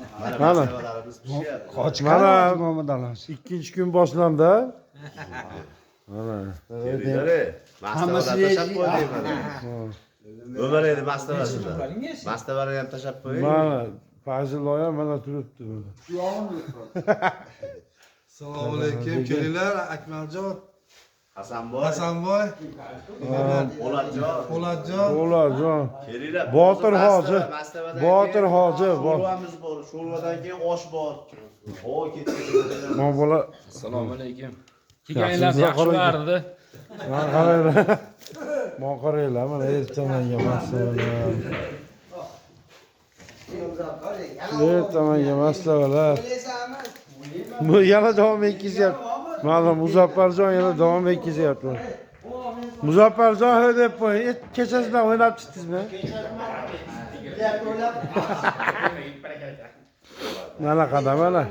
Mana Maslahalarimiz pishyapti. Qochqar Mana- Muhammad Ali. ikkinchi kun boshlandi. Mana. Kelinglar, maslahalar tashlab qo'ydik mana. Umar edi mastavasida. Mastavani ham tashlab qo'ying. Mana Fazilloy ham mana turibdi. Assalomu alaykum. Kelinglar, Akmaljon, Hasanboy, Hasanboy, Po'latjon. Po'latjon. Ularjon. Kelinglar. Botir hoji. Botir hoji. Sho'rvamiz bor. Sho'rvadan keyin osh bor. O ketdi. Mana bola Assalomu alaykum. Yaxshi Kelganlar yaxshi qarang. bo'lardi. mana qaranglar. Mana qaranglar, mana ertamanga maslahalar. Ertamanga maslahalar. Bu yana davom etkizyapti. Mana Muzaffarjon yana davom etkizyapti. Muzaffarjon ha deb qo'ying. Kechasidan o'ynab chiqdingizmi? Mana qadam mana.